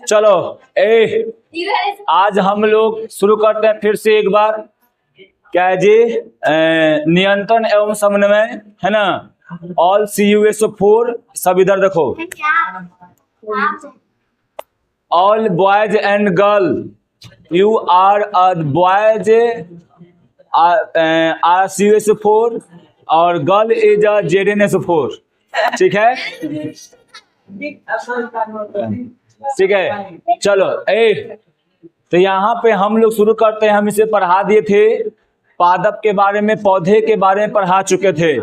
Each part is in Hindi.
चलो आज हम लोग शुरू करते हैं फिर से एक बार। क्या है जी? नियंत्रण एवं समन्वय, है ना। ऑल CuSO4 सब इधर देखो। All boys and girl, you are boys are CuSO4 और गर्ल इज ZnSO4। ठीक है, ठीक है। चलो तो यहाँ पे हम लोग शुरू करते हैं। हम इसे पढ़ा दिए थे, पादप के बारे में, पौधे के बारे में पढ़ा चुके थे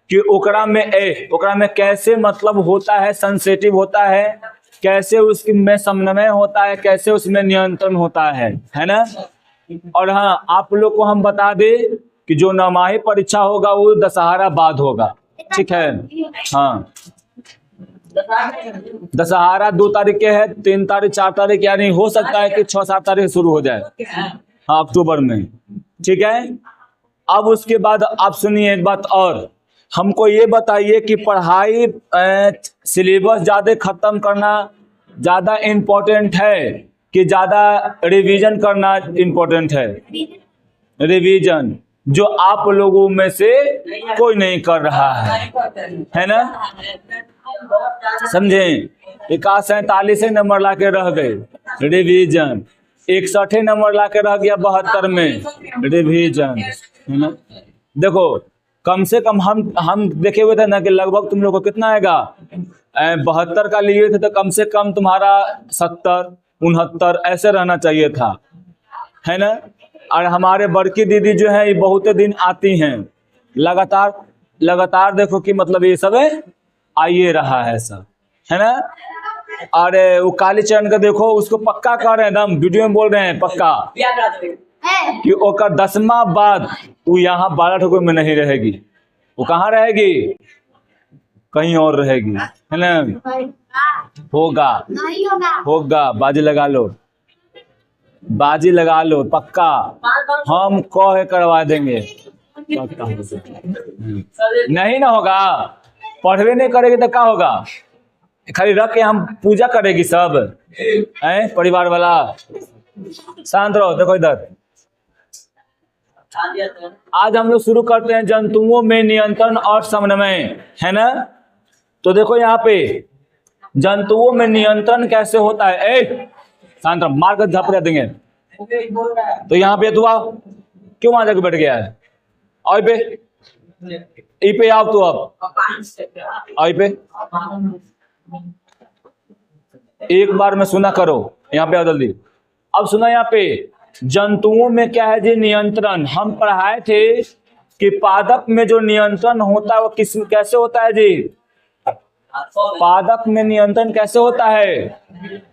कि ओकरा में कैसे मतलब होता है, सेंसिटिव होता है, कैसे उसमें समन्वय होता है, कैसे उसमें नियंत्रण होता है ना। और हाँ, आप लोग को हम बता दें कि जो नौमाही परीक्षा होगा वो दशहरा बाद होगा। ठीक है, हाँ। दशहरा 2 तारीख के है, 3 तारीख 4 तारीख, यानी हो सकता है कि 6-7 तारीख शुरू हो जाए, हाँ, अक्टूबर में। ठीक है। अब उसके बाद आप सुनिए एक बात और, हमको ये बताइए कि पढ़ाई सिलेबस ज़्यादा खत्म करना ज़्यादा इम्पोर्टेंट है कि ज़्यादा रिवीजन करना इम्पोर्टेंट है? रिवीजन, जो आप लोगों में से कोई नहीं कर रहा है ना। समझे? 47 नंबर ला के रह गए, रिवीजन। 61 नंबर ला के रह गया 72 में, रिवीजन, है ना। देखो, कम से कम हम देखे हुए थे ना कि लगभग तुम लोग को कितना आएगा। 72 का लिए थे तो कम से कम तुम्हारा 70-69 ऐसे रहना चाहिए था, है ना। और हमारे बड़की दीदी जो है ये बहुत दिन आती हैं लगातार देखो कि मतलब ये सब आइए रहा है सब, है ना। और वो कालीचरण का देखो, उसको पक्का कर रहे हैं, एकदम वीडियो में बोल रहे हैं पक्का कि ओकर 10वां बाद तू यहाँ 12 ठोकर में नहीं रहेगी। वो कहाँ रहेगी? कहीं और रहेगी, है ना। होगा बाजी लगा लो, बाजी लगा लो, पक्का हम कह करवा देंगे। नहीं ना होगा, पढ़वे नहीं करेगी तो क्या होगा? खाली रख के हम पूजा करेगी सब, है परिवार वाला। शांत रहो, देखो इधर। आज हम लोग शुरू करते हैं जंतुओं में नियंत्रण और समन्वय, है ना। तो देखो यहाँ पे जंतुओं में नियंत्रण कैसे होता है। शांत रहो, मार कर झपड़ा देंगे। तो यहाँ पे दुआ क्यों वहां जाके बैठ गया है? और पे आओ तो अब पे एक बार में सुना करो, यहाँ पे आओ जल्दी। अब सुना, यहाँ पे जंतुओं में क्या है जी? नियंत्रण। हम पढ़ाए थे कि पादप में जो नियंत्रण होता है वो कैसे होता है जी? पादप में नियंत्रण कैसे होता है?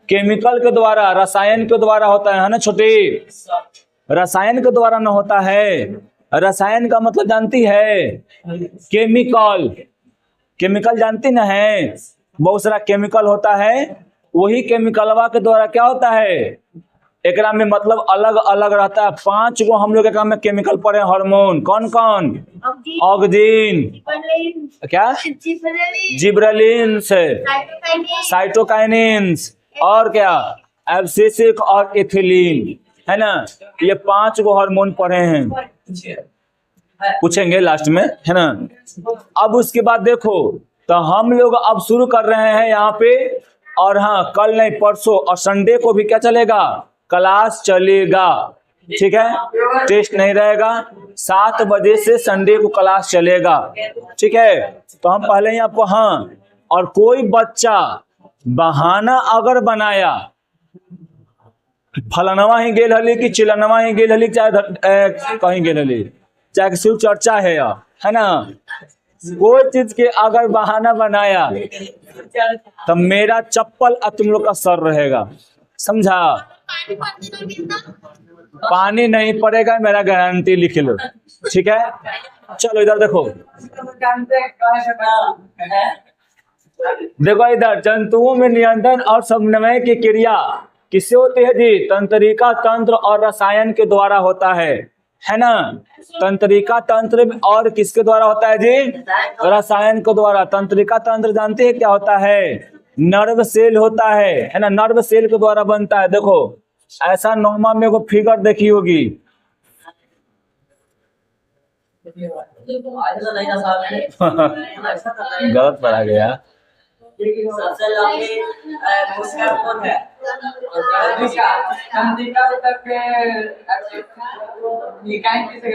केमिकल के द्वारा, रसायन के द्वारा होता है ना छोटे। रसायन के द्वारा न होता है। रसायन का मतलब जानती है? केमिकल। केमिकल जानती ना है? बहुत सारा केमिकल होता है, वही केमिकलवा के द्वारा क्या होता है? एकरा में मतलब अलग अलग रहता है। 5 गो हम लोग एकरा में केमिकल पढ़े। हार्मोन कौन कौन? ऑक्सीन, क्या? जिब्रेलिन्स, साइटोकाइनिन्स, और क्या? एब्सिसिक और एथिलीन, है ना। ये 5 गो हार्मोन पढ़े हैं, पूछेंगे लास्ट में, है ना। अब उसके बाद देखो, तो हम लोग अब शुरू कर रहे हैं यहाँ पे। और हाँ, कल नहीं परसों और संडे को भी क्या चलेगा? क्लास चलेगा। ठीक है, टेस्ट नहीं रहेगा। 7 बजे से संडे को क्लास चलेगा। ठीक है, तो हम पहले ही आपको, हाँ, और कोई बच्चा बहाना अगर बनाया, फलनवा ही गेल हली कि चिलनवा ही गेल हली, चाहे कहीं गेल हली, चाहे शिव चर्चा है ना, कोई चीज के अगर बहाना बनाया तो मेरा चप्पल तुम लोग का सर रहेगा, समझा। पानी नहीं पड़ेगा, मेरा गारंटी लिख लो। ठीक है, चलो इधर देखो, देखो इधर। जंतुओं में नियंत्रण और समन्वय की क्रिया किससे होती है जी? तंत्रिका तंत्र और रसायन के द्वारा होता है। है ना। तंत्रिका तंत्र और किसके द्वारा होता है जी? रसायन के द्वारा। तंत्रिका तंत्र जानते हैं क्या होता है? नर्व सेल होता है ना, नर्व सेल के द्वारा बनता है। देखो ऐसा नॉर्मल में को फिगर देखी होगी, गलत पढ़ा गया। सबसे लंबी कोशिका कौन है? तंत्रिका तक निकाय किसे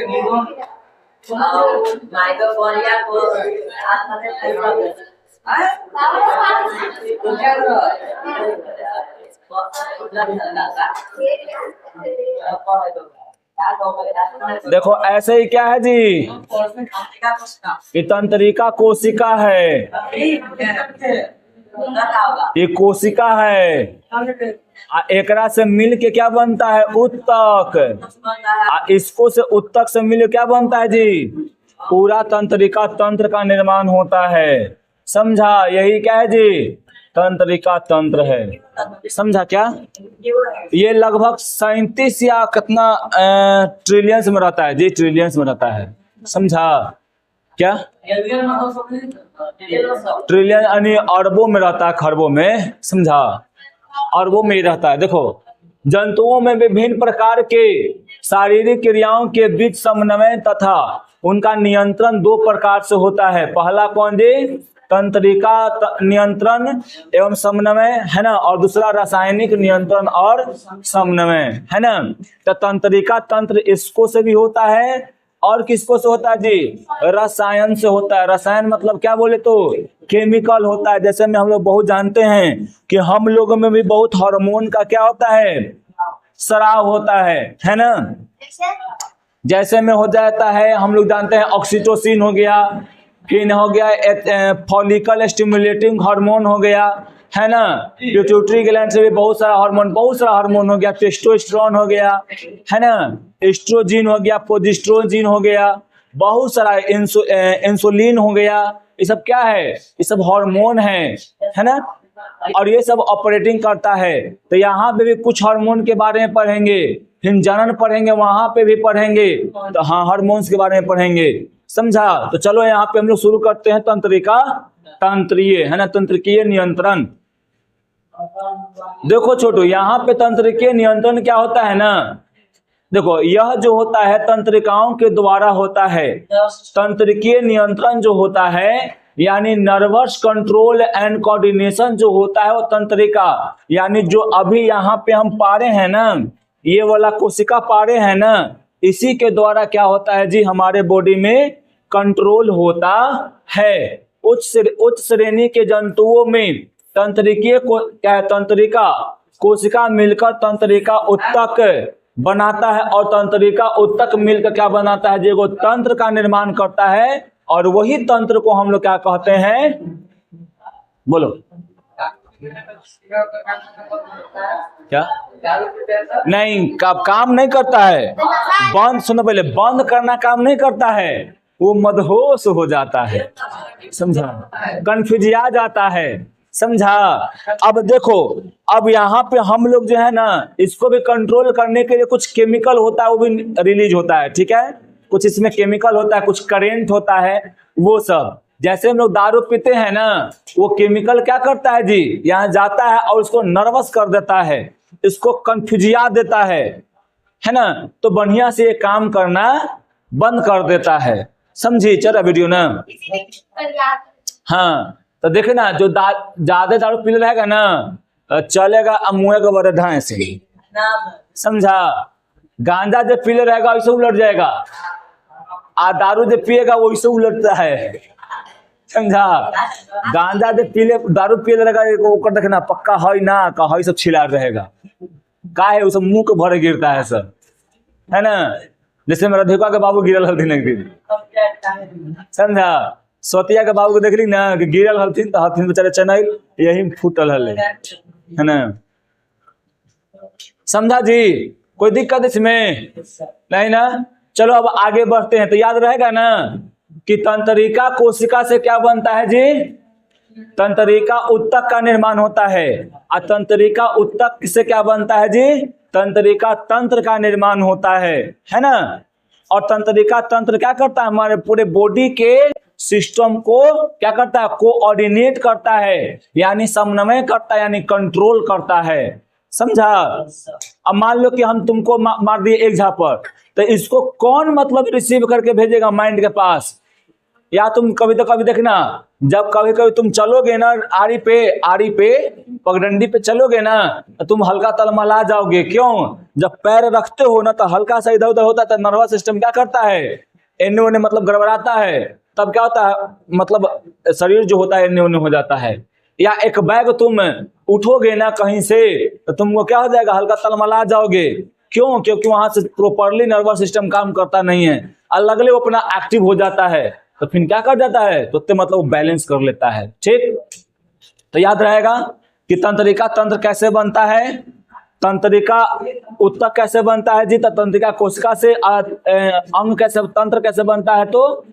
माइटोकॉन्ड्रिया को देखो ऐसे ही क्या है जी कि तंत्रिका कोशिका है, ये कोशिका है, एकरा से मिल के क्या बनता है? उत्तक। इसको से उत्तक से मिल के क्या बनता है जी? पूरा तंत्रिका तंत्र का निर्माण होता है। समझा? यही क्या है जी? तंत्रिका तंत्र है। समझा क्या? ये लगभग 37 या कितना ट्रिलियंस में रहता है जी, ट्रिलियंस में रहता है। समझा क्या? ट्रिलियन यानी अरबों में रहता है, खरबों में। समझा? अरबों में ही रहता है। देखो जंतुओं में विभिन्न प्रकार के शारीरिक क्रियाओं के बीच समन्वय तथा उनका नियंत्रण दो प्रकार से होता है। पहला कौन जी? तंत्रिका नियंत्रण एवं समन्वय, है ना, और दूसरा रासायनिक नियंत्रण और समन्वय, है ना। तो तंत्रिका तंत्र इसको से भी होता है और किसको से होता है जी? रसायन से होता है। रसायन मतलब क्या बोले तो केमिकल होता है। जैसे में हम लोग बहुत जानते हैं कि हम लोगों में भी बहुत हार्मोन का क्या होता है? स्राव होता है ना। जैसे में हो जाता है, हम लोग जानते हैं ऑक्सीटोसिन हो गया, फिर हो गया फॉलिकल स्टिमुलेटिंग हार्मोन हो गया, है ना। पिट्यूटरी ग्लैंड से भी बहुत सारा हार्मोन हो गया। टेस्टोस्टेरोन हो गया, है ना, एस्ट्रोजीन हो गया, प्रोजेस्टेरोन हो गया, बहुत सारा इंसुलिन हो गया। ये सब क्या है? ये सब हार्मोन है ना। और ये सब ऑपरेटिंग करता है। तो यहाँ पे भी कुछ हार्मोन के बारे में पढ़ेंगे, फिर जनन पढ़ेंगे, वहां पे भी पढ़ेंगे। तो हाँ, हार्मोन्स के बारे में पढ़ेंगे। समझा? तो चलो यहाँ पे हम लोग शुरू करते हैं तंत्रिका तंत्रीय, है ना, तंत्रिकीय नियंत्रण। देखो छोटू, यहाँ पे तंत्रिकीय नियंत्रण क्या होता है ना, देखो यह जो होता है तंत्रिकाओं के द्वारा होता है। तंत्रिकीय नियंत्रण जो होता है यानी नर्वस कंट्रोल एंड कोऑर्डिनेशन जो होता है वो तंत्रिका, यानी जो अभी यहाँ पे हम पा रहे हैं ना, ये वाला कोशिका पा रहे हैं ना, इसी के द्वारा क्या होता है जी? हमारे बॉडी में कंट्रोल होता है। उच्च श्रेणी के जंतुओं में तंत्रिकीय को क्या है? तंत्रिका कोशिका मिलकर तंत्रिका उत्तक बनाता है और तंत्रिका उत्तक मिलकर क्या बनाता है जी? वो तंत्र का निर्माण करता है और वही तंत्र को हम लोग क्या कहते हैं? बोलो क्या? नहीं, काम नहीं करता है। बंद, सुनो पहले, बंद करना काम नहीं करता है, वो मदहोश हो जाता है। समझा? कन्फ्यूजिया जाता है। समझा? अब देखो, अब यहाँ पे हम लोग जो है ना, इसको भी कंट्रोल करने के लिए कुछ केमिकल होता है, वो भी रिलीज होता है। ठीक है, कुछ इसमें केमिकल होता है, कुछ करेंट होता है, वो सब। जैसे हम लोग दारू पीते हैं ना, वो केमिकल क्या करता है जी? यहाँ जाता है और उसको नर्वस कर देता है, इसको कंफ्यूजिया देता है ना। तो बढ़िया से ये काम करना बंद कर देता है। समझी? चला वीडियो ना। हाँ, तो देखे ना, जो ज्यादा दारू पी रहेगा ना, चलेगा मुँह के बड़े ढाए से। समझा? गांजा जब पी रहेगा वैसे उलट जाएगा, आ दारू जब पिएगा वैसे उलटता है। समझा? गांजा जब दारू पी रहेगा, देखना पक्का है ना, का सब छिला रहेगा, का है वो सब मुंह के भरे गिरता है सब, है ना। जैसे मेरा धिका के बाबू गिरल हल्थीन एक दिन। समझा? सोतिया के बाबू को देख ली ना कि गिरल हल्थीन, तो हल्थीन बेचारे चेन्नई यही फूटल हले, है ना। समझा जी? कोई दिक्कत इसमें नहीं ना। चलो अब आगे बढ़ते हैं। तो याद रहेगा ना कि तंत्रिका कोशिका से क्या बनता है जी? तंत्रिका उत्तक का निर्माण होता है। और तंत्रिका उत्तक से क्या बनता है जी? तंत्रिका तंत्र का निर्माण होता है ना। और तंत्रिका तंत्र क्या करता है, हमारे पूरे बॉडी के सिस्टम को क्या करता है, कोऑर्डिनेट करता है, यानी समन्वय करता है, यानी कंट्रोल करता है। समझा। अब मान लो कि हम तुमको मार दिए एक झापड़, तो इसको कौन मतलब रिसीव करके भेजेगा माइंड के पास। या तुम कभी तो कभी देखना, जब कभी कभी तुम चलोगे ना आरी पे पगडंडी पे चलोगे ना, तो तुम हल्का तलमला जाओगे। क्यों? जब पैर रखते हो ना तो हल्का सा इधर उधर होता है, तो नर्वस सिस्टम क्या करता है, एने ओने मतलब गड़बड़ाता है। तब क्या होता है, मतलब शरीर जो होता है एने ओने हो जाता है। या एक बैग तुम उठोगे ना कहीं से, तो तुमको क्या हो जाएगा, हल्का तलमला जाओगे। क्यों? क्योंकि वहां से प्रॉपरली नर्वस सिस्टम काम करता नहीं है, अलग अलग अपना एक्टिव हो जाता है, तो फिर क्या कर जाता है, तो मतलब बैलेंस कर लेता है। ठीक, तो याद रहेगा कि तंत्रिका तंत्र कैसे बनता है, तंत्रिका उत्तक कैसे बनता है जी, तो तंत्रिका कोशिका से अंग कैसे, तंत्र कैसे बनता है, तो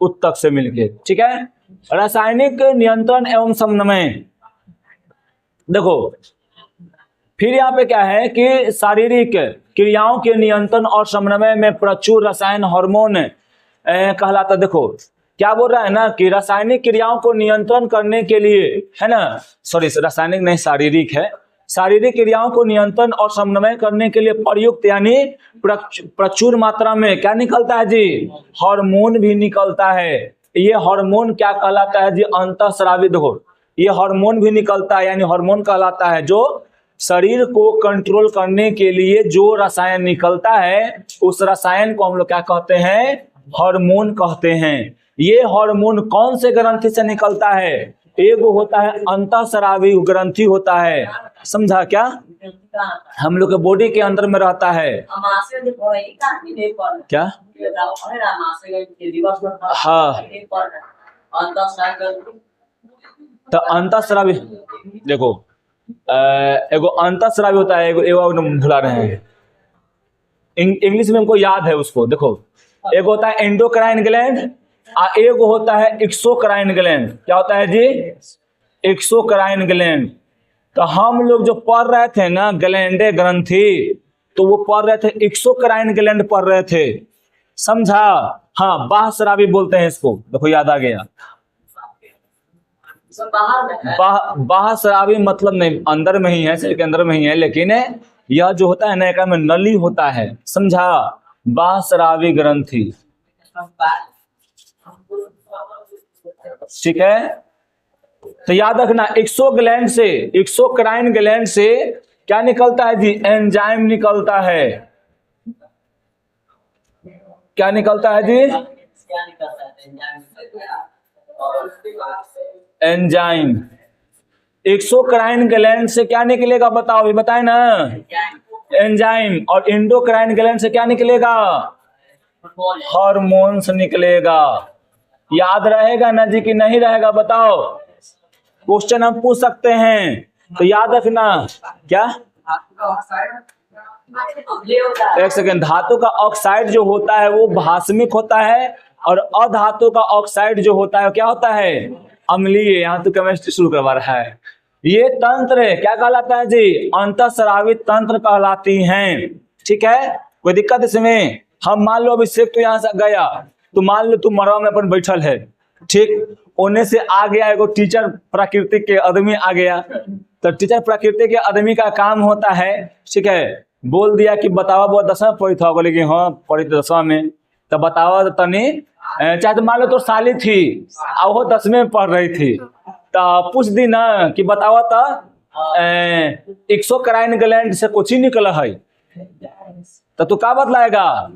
उत्तक से मिलके। ठीक है। रासायनिक नियंत्रण एवं समन्वय, देखो फिर यहाँ पे क्या है कि शारीरिक क्रियाओं के नियंत्रण और समन्वय में प्रचुर रसायन हार्मोन कहलाता। देखो क्या बोल रहा है ना कि रासायनिक क्रियाओं को नियंत्रण करने के लिए, है ना, सॉरी रासायनिक नहीं शारीरिक है, शारीरिक क्रियाओं को नियंत्रण और समन्वय करने के लिए प्रयुक्त यानी प्रचुर मात्रा में क्या निकलता है जी, हार्मोन भी निकलता है। ये हार्मोन क्या कहलाता है जी, अंतःस्रावी। देखो ये हार्मोन भी निकलता है, यानी हार्मोन कहलाता है जो शरीर को कंट्रोल करने के लिए जो रसायन निकलता है, उस रसायन को हम लोग क्या कहते हैं, हार्मोन कहते हैं। ये हार्मोन कौन से ग्रंथि से निकलता है, एक होता है अंतःस्रावी ग्रंथि होता है। समझा क्या, हम लोग के बॉडी के अंदर में रहता है। क्या? हाँ, तो अंतःस्रावी देखो एगो अंतःस्रावी होता है, एगो भुला रहे हैं, इंग्लिश में हमको याद है उसको। देखो एक होता है एंडोक्राइन ग्लैंड, एक होता है एक्सोक्राइन ग्लैंड। क्या होता है जी, एक्सोक्राइन ग्लैंड। तो हम लोग जो पढ़ रहे थे ना ग्लैंडे ग्रंथि, तो वो पढ़ रहे थे एक्सोक्राइन ग्लैंड पढ़ रहे थे। समझा। हाँ, बाह्यस्रावी बोलते हैं इसको। देखो याद आ गया, बाह्यस्रावी मतलब नहीं अंदर में ही है, शरीर के अंदर में ही है, लेकिन यह जो होता है ना एक में नली होता है। समझा, बाह्यस्रावी ग्रंथि। ठीक है। तो याद रखना एक्सोक्राइन ग्लैंड से क्या निकलता है जी, एंजाइम निकलता है। क्या निकलता है जी, एंजाइम। एक्सोक्राइन ग्लैंड से क्या निकलेगा बताओ, अभी बताए ना, एंजाइम। और एंडोक्राइन ग्लैंड से क्या निकलेगा, हार्मोन्स निकलेगा। याद रहेगा ना जी कि नहीं रहेगा, बताओ। क्वेश्चन हम पूछ सकते हैं, तो याद रखना। क्या? एक सेकेंड, धातु का ऑक्साइड जो होता है वो भास्मिक होता है, और अधातु का ऑक्साइड जो होता है क्या होता है, अम्लीय। यहाँ तो केमिस्ट्री शुरू करवा रहा है। ये तंत्र क्या कहलाता है जी, अंतःस्रावी तंत्र कहलाती हैं। ठीक है, कोई दिक्कत इसमें? हम मान लो अभिषेक तो यहाँ से गया, तो मान लो तुम मरवा में अपन बैठल है, ठीक, ओने से आ गया एगो टीचर प्राकृतिक के आदमी आ गया। तो टीचर प्राकृतिक के आदमी का काम होता है, ठीक है, बोल दिया कि बतावा वो 10वां पढ़ी था, बोले कि हाँ पढ़ी थी 10वां में, तो बतावा तनी, चाहे तो मान लो तो साली थी और वो 10वें में पढ़ रही थी, तो पूछ दी ना कि बतावा तो एक्सोक्राइन ग्लैंड से कुछ ही निकला है, तो तू क्या बतलाएगा,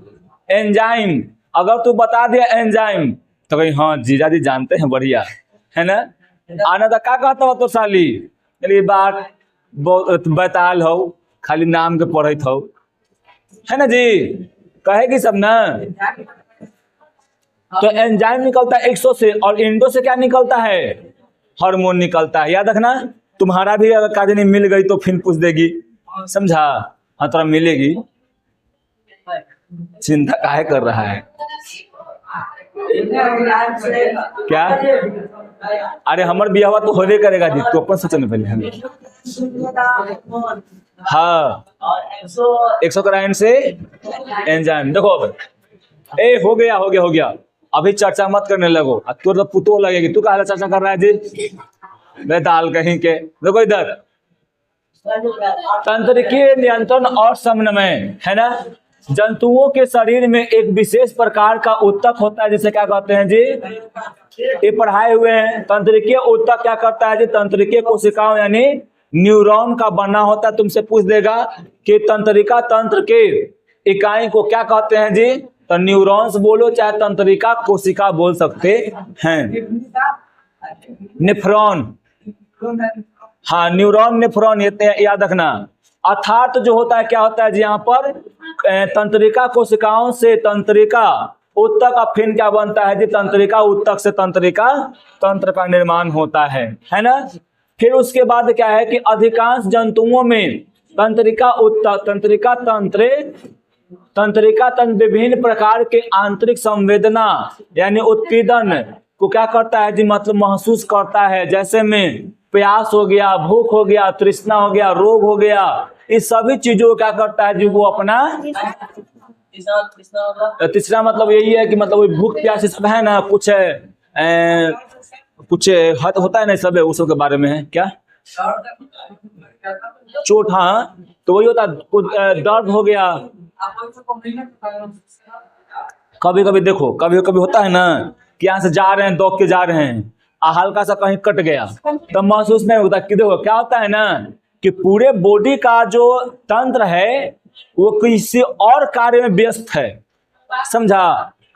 एंजाइम। अगर तू बता दिया एंजाइम तो कहीं हाँ जीजा जी जानते हैं, बढ़िया है ना। आना तो क्या कहता हो तो साली, बात बताल हो, खाली नाम के पढ़े हो, है ना जी, कहेगी सब ना। तो एंजाइम निकलता है एक्सो से, और इंडो से क्या निकलता है, हार्मोन निकलता है। याद रखना, तुम्हारा भी अगर काजनी मिल गई तो फिर पूछ देगी। समझा। हाँ तोरा मिलेगी, चिंता काहे कर रहा है। क्या? अरे हमार बियाह तो होने करेगा जी, तो अपन सोचने पहले हमें। हाँ, एक्सोक्राइन से एंजाइम। देखो अब ए हो गया हो गया हो गया, अभी चर्चा मत करने लगो, तू तो पुतो लगेगी, तू कहा चर्चा कर रहा है जी, दाल कहीं के। देखो इधर तंत्रिकीय नियंत्रण और समन्वय है ना। जंतुओं के शरीर में एक विशेष प्रकार का ऊतक होता है जिसे क्या कहते हैं जी, ये पढ़ाए हुए हैं। तंत्रिकीय ऊतक क्या करता है जी, तंत्रिकीय कोशिकाओं यानी न्यूरॉन का बना होता है। तुमसे पूछ देगा कि तंत्रिका तंत्र के इकाई को क्या कहते हैं जी, तो न्यूरॉन्स बोलो चाहे तंत्रिका कोशिका बोल सकते हैं। नेफ्रॉन, हाँ न्यूरॉन नेफ्रॉन, ये याद रखना। अर्थात जो होता है क्या होता है जी, यहाँ पर तंत्रिका कोशिकाओं से तंत्रिका ऊतक का फिर क्या बनता है जी, तंत्रिका ऊतक से तंत्रिका तंत्र का निर्माण होता है ना। फिर उसके बाद क्या है कि अधिकांश जंतुओं में तंत्रिका ऊतक तंत्रिका तंत्र विभिन्न प्रकार के आंतरिक संवेदना यानी उत्पीड़न को क्या करता है जी, मतलब महसूस करता है। जैसे में प्यास हो गया, भूख हो गया, तृष्णा हो गया, रोग हो गया, इस सभी चीजों को क्या करता है जी, वो अपना तीसरा मतलब यही है कि मतलब वो भूख प्यास सब है ना, कुछ हद होता है ना, सब है उस सब के बारे में है क्या, चोट, हाँ तो वही होता है, कुछ दर्द हो गया। कभी कभी देखो, कभी कभी होता है ना कि यहाँ से जा रहे हैं, दौड़ के जा रहे हैं, हल्का सा कहीं कट गया तो महसूस नहीं होता कि देखो क्या होता है ना कि पूरे बॉडी का जो तंत्र है वो किसी और कार्य में व्यस्त है, समझा।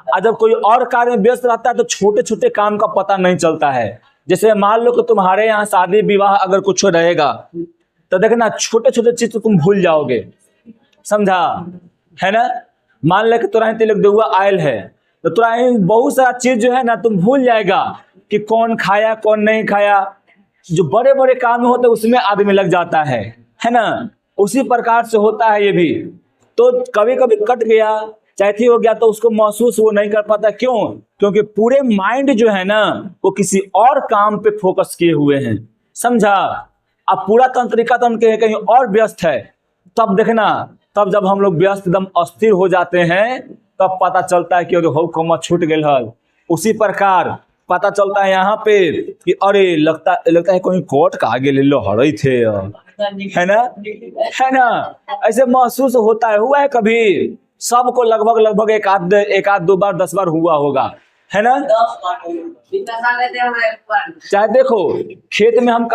और जब कोई और कार्य में व्यस्त रहता है तो छोटे छोटे काम का पता नहीं चलता है। जैसे मान लो कि तुम्हारे यहाँ शादी विवाह अगर कुछ रहेगा तो देखना छोटे छोटे चीज तो तुम भूल जाओगे, समझा है ना। मान ले कि तुरंत तिलक देहुआ आयल है तो तुरंत बहुत सारा चीज जो है ना तुम भूल जाएगा कि कौन खाया कौन नहीं खाया। जो बड़े बड़े काम होते हैं उसमें आदमी लग जाता है ना। उसी प्रकार से होता है ये भी। तो कभी कभी कट गया चैथी हो गया तो उसको महसूस वो नहीं कर पाता, क्यों, क्योंकि पूरे माइंड जो है ना वो किसी और काम पे फोकस किए हुए हैं, समझा। अब पूरा तंत्रिका तंत्र कहीं और व्यस्त है, तब देखना, तब जब हम लोग व्यस्त एकदम अस्थिर हो जाते हैं तब पता चलता है कि अरे हो कम छूट गए हल। उसी प्रकार पता चलता है यहाँ पे कि अरे लगता है कोई कोर्ट का आगे ले लो हड़ई थे, है ना। ऐसे महसूस होता है, हुआ है कभी सबको लगभग एक आध 2 बार 10 बार हुआ होगा, है ना। चाहे देखो खेत में हम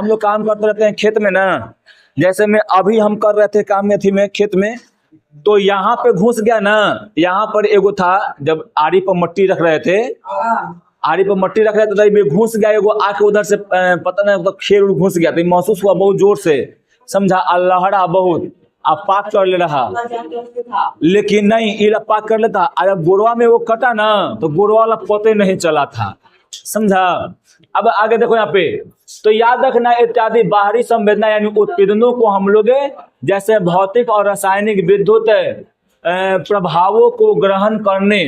लोग काम करते रहते हैं खेत में ना। जैसे में अभी हम कर रहे थे काम में खेत में, तो यहाँ पे घुस गया ना, यहाँ पर एगो था, जब आरी पर मट्टी रख रहे थे तो घुस गया एगो आके उधर से पता नहीं तो खेर घुस गया, तो महसूस हुआ बहुत जोर से, समझा। अल्लाहड़ा बहुत आप पाक कर ले रहा, लेकिन नहीं ये पाक कर लेता। अगर गोरवा में वो कटा ना तो गोरवा वाला पते नहीं चला था, समझा। अब आगे देखो यहाँ पे, तो याद रखना इत्यादि बाहरी संवेदना यानी उत्पीड़नों को हम लोग जैसे भौतिक और रासायनिक विद्युत प्रभावों को ग्रहण करने,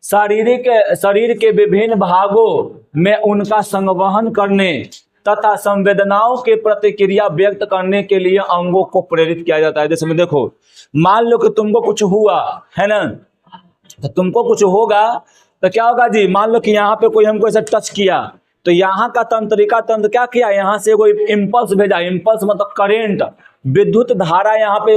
शरीर के विभिन्न भागों में उनका संवहन करने तथा संवेदनाओं के प्रतिक्रिया व्यक्त करने के लिए अंगों को प्रेरित किया जाता है। जैसे में देखो, मान लो कि तुमको कुछ हुआ है ना, तो तुमको कुछ होगा तो क्या होगा जी, मान लो कि यहाँ पे कोई हमको ऐसा टच किया तो यहाँ का तंत्रिका तंत्र क्या किया, यहाँ से कोई इम्पल्स भेजा। इम्पल्स मतलब करेंट, विद्युत धारा यहाँ पे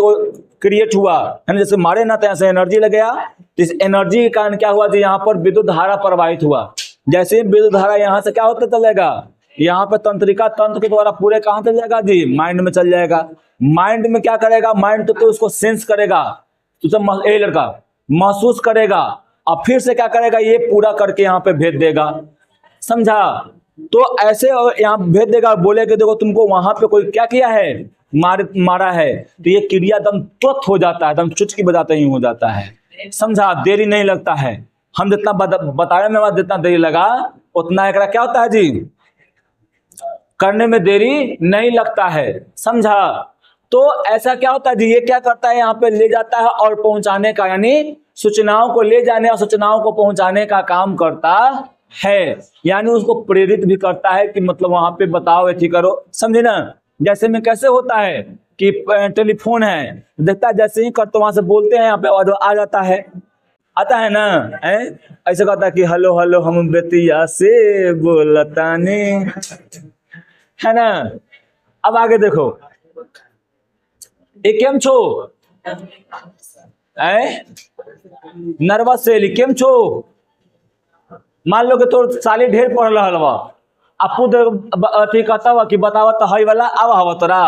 क्रिएट हुआ है ना। जैसे मारे ना तो यहाँ से एनर्जी लग गया, तो इस एनर्जी के कारण क्या हुआ जी, यहाँ पर विद्युत धारा प्रवाहित हुआ। जैसे ही विद्युत धारा यहाँ से क्या होता चलेगा, यहाँ पे तंत्रिका तंत्र के द्वारा पूरे कहाँ चल जाएगा जी, माइंड में चल जाएगा। माइंड में क्या करेगा, माइंड तो उसको सेंस करेगा, तो ए लड़का महसूस करेगा, और फिर से क्या करेगा, ये पूरा करके यहाँ पे भेज देगा, समझा। तो ऐसे यहाँ भेज देगा, बोले कि देखो तुमको वहां पे कोई क्या किया है, मारा है, तो ये क्रिया एकदम तुरंत हो जाता है, एकदम चुटकी बजाते ही हो जाता है, समझा। देरी नहीं लगता है। हम जितना बताने में जितना देरी लगा उतना एक क्या होता है जी, करने में देरी नहीं लगता है, समझा। तो ऐसा क्या होता है जी, ये क्या करता है, यहाँ पे ले जाता है और पहुंचाने का, यानी सूचनाओं को ले जाने और सूचनाओं को पहुंचाने का काम करता है, यानी उसको प्रेरित भी करता है कि मतलब वहां पे बताओ ऐसी करो, समझे ना। जैसे में कैसे होता है कि टेलीफोन है, देखता है जैसे ही करते वहां से बोलते हैं यहाँ पे आ जाता है, आता है ना, ऐसे कहता है कि हेलो हेलो हम बेतिया से बोलतानी, है ना। अब आगे देखो, ये केम छो, नर्वस से केम छो। मान लो कि तोर साली ढेर पढ़ रहा बा, आपू अथी कहता हुआ कि बतावा तो हई वाला अब हवा तोरा,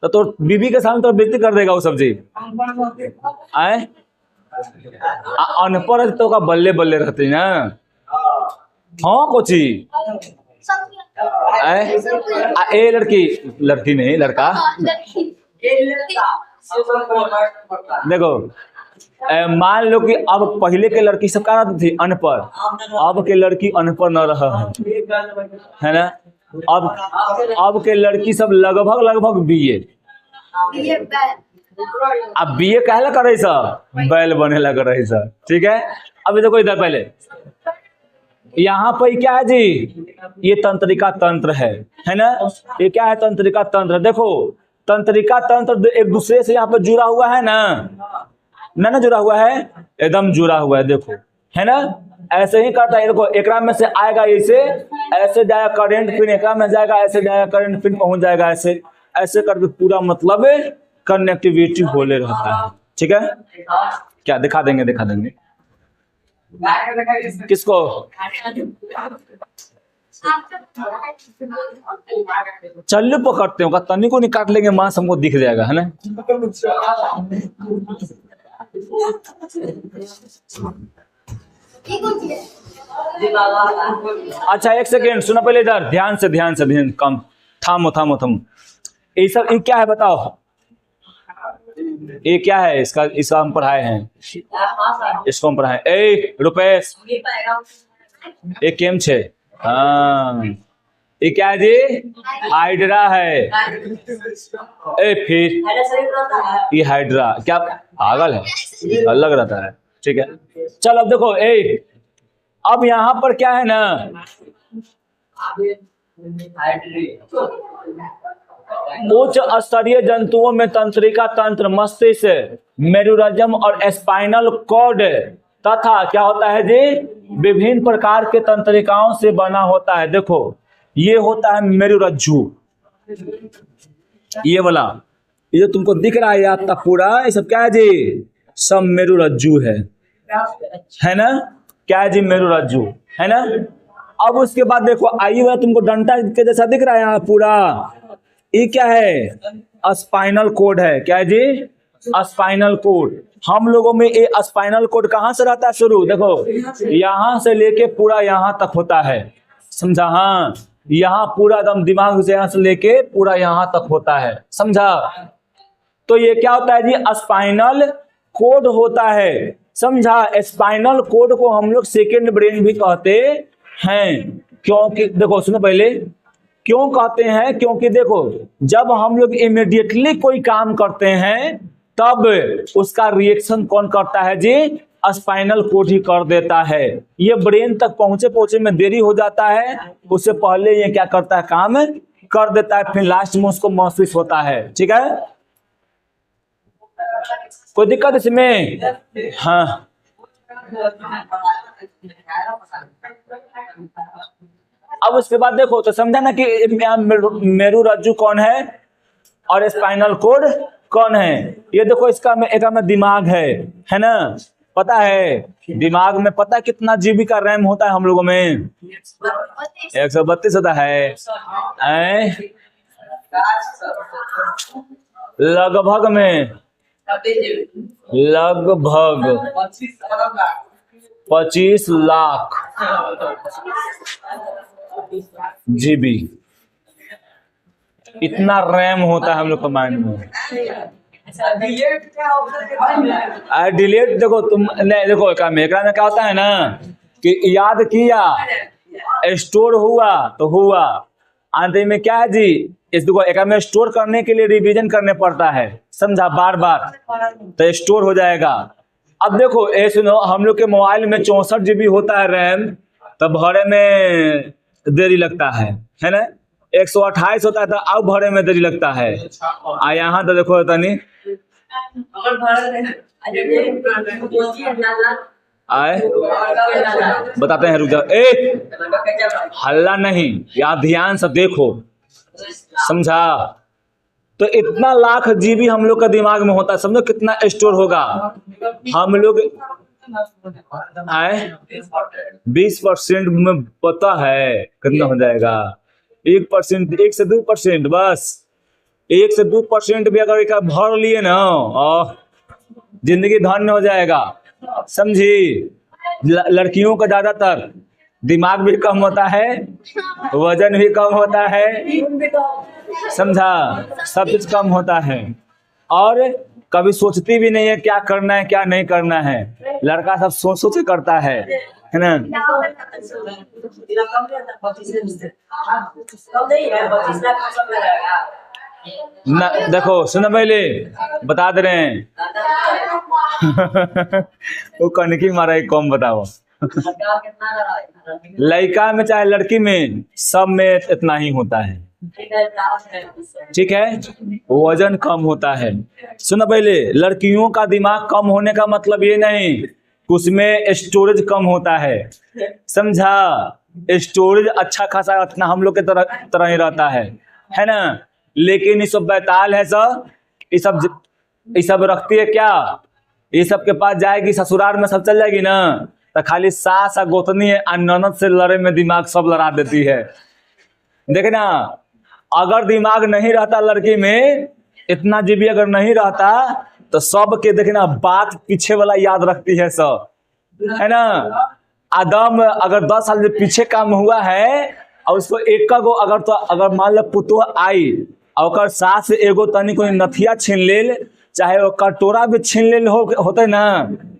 तो तोर बीबी के सामने तो बेइज्जती कर देगा वो सब्जी। अनपढ़ तो का बल्ले बल्ले रहते ना। हाँ कोची ए लड़की, लड़की नहीं लड़का, देखो मान लो कि अब पहले के लड़की सब क्या थी अनपढ़, अब के लड़की अनपढ़ न रहा है ना। अब के लड़की सब लगभग बीए। अब बीए कहला करे बैल बने लग रही सब, ठीक है। अब देखो इधर पहले यहाँ पर क्या है जी, ये तंत्रिका तंत्र है ना। ये क्या है, तंत्रिका तंत्र। देखो तंत्रिका तंत्र एक दूसरे से यहाँ पर जुड़ा हुआ है ना जुड़ा हुआ है, एकदम जुड़ा हुआ है, देखो है ना। ऐसे ही करता है, देखो एक में से आएगा ऐसे जाएगा करंट, फिर एक में जाएगा ऐसे जाएगा करंट, फिर पहुंच जाएगा ऐसे ऐसे करके पूरा मतलब कनेक्टिविटी होले रहता है, ठीक है। क्या दिखा देंगे किसको, चल्लू पकड़ते हो, तनी को नहीं काट लेंगे, मांस हमको दिख जाएगा, है ना। अच्छा एक सेकेंड सुनो पहले इधर, ध्यान से कम थामो। ये सब ये क्या है बताओ, ये क्या है, इसका हम पढ़ाए हैं, इसको हम पढ़ाए। ए रुपेश ये केम छे, हाँ ये क्या है जी, हाइड्रा है। ए फिर ये हाइड्रा क्या पागल है, अलग रहता है, ठीक है। चल अब देखो अब यहाँ पर क्या है ना, उच्च स्तरीय जंतुओं में तंत्रिका तंत्र, मस्तिष्क, मेरुरज्म और स्पाइनल कॉर्ड तथा क्या होता है जी, विभिन्न प्रकार के तंत्रिकाओं से बना होता है। देखो ये होता है मेरुरज्जु, ये वाला ये जो तुमको दिख रहा है आपका पूरा, ये सब क्या है जी, सब मेरुरज्जु है ना। क्या है जी, मेरुरज्जु है ना। अब उसके बाद देखो आयु वाला तुमको डंडा के जैसा दिख रहा है यहाँ पूरा, ये क्या है, स्पाइनल कोड है। क्या है जी, स्पाइनल कोड। हम लोगों में ये स्पाइनल कोड कहाँ से रहता है शुरू, देखो यहाँ से लेके पूरा यहाँ तक होता है, समझा। हाँ यहाँ पूरा एकदम दिमाग से यहाँ से लेके पूरा यहाँ तक होता है, समझा। तो ये क्या होता है जी, स्पाइनल कोड होता है, समझा। स्पाइनल कोड को हम लोग सेकेंड ब्रेन भी कहते हैं, क्योंकि देखो सुनो पहले क्यों कहते हैं, क्योंकि देखो जब हम लोग इमीडिएटली कोई काम करते हैं तब उसका रिएक्शन कौन करता है जी, स्पाइनल कोड ही कर देता है। ये ब्रेन तक पहुंचे में देरी हो जाता है, उससे पहले ये क्या करता है, काम कर देता है, फिर लास्ट में उसको महसूस होता है, ठीक है। कोई दिक्कत इसमें, हाँ अब उसके बाद देखो तो समझा ना कि मेरुरज्जु कौन है और स्पाइनल कोड कौन है। ये देखो इसका एक में दिमाग है ना, पता है दिमाग में पता है कितना जीबी का रैम होता है हम लोगों में, 132 होता है। लगभग 25 लाख जीबी इतना रैम होता है हम लोग के माइंड में। डिलीट देखो तुम नहीं, देखो एकरा में क्या होता है ना कि याद किया, स्टोर हुआ तो हुआ, अंत में क्या है जी, इसको एक में स्टोर करने के लिए रिवीजन करने पड़ता है, समझा, बार बार तो स्टोर हो जाएगा। अब देखो ये सुनो, हम लोग के मोबाइल में 64 जीबी होता है रैम, तो भरे में देरी लगता है ना। 128 होता है तो अब भरे में देरी लगता है। यहाँ तो देखो तनी आए और कब जाना है? बताते हैं, रुक जाओ। मतलब क्या चल रहा है? हल्ला नहीं, यहाँ ध्यान से देखो, समझा। तो इतना लाख जीबी हम लोग का दिमाग में होता है, समझो कितना स्टोर होगा। हम लोग आए 20% में पता है कितना हो जाएगा? 1%, 1 से 2%, बस 1 से 2% भी अगर एक भर लिए ना, जिंदगी धन्य हो जाएगा, समझी। लड़कियों का ज्यादातर दिमाग भी कम होता है, वजन भी कम होता है, समझा, सब कुछ कम होता है, और कभी सोचती भी नहीं है क्या करना है क्या नहीं करना है। लड़का सब सोच सोच के करता है ना। ना देखो, सुनो पहले बता दे रहे हैं। वो कनकी मारा है, कम बताओ। लड़का में चाहे लड़की में, सब में इतना ही होता है, ठीक है। वजन कम होता है। सुनो पहले, लड़कियों का दिमाग कम होने का मतलब ये नहीं कि उसमें स्टोरेज कम होता है, समझा। स्टोरेज अच्छा खासा इतना हम लोग के तरह ही रहता है ना। लेकिन ये सब बैताल है सब, ये सब रखती है क्या, ये सब के पास जाएगी ससुराल में सब चल जाएगी ना, तो खाली सास गोतनी ननद से लड़े में दिमाग सब लड़ा देती है। देखे ना, अगर दिमाग नहीं रहता लड़की में, इतना जीबी अगर नहीं रहता, तो सब के देखे ना बात पीछे वाला याद रखती है सब, है ना। आदम अगर 10 साल से पीछे काम हुआ है, और उसको एक गो अगर मान लो पुतो आई और सास एगो तनी कोई नथिया छीन ले, चाहे वो कटोरा भी छीन ले होते ना,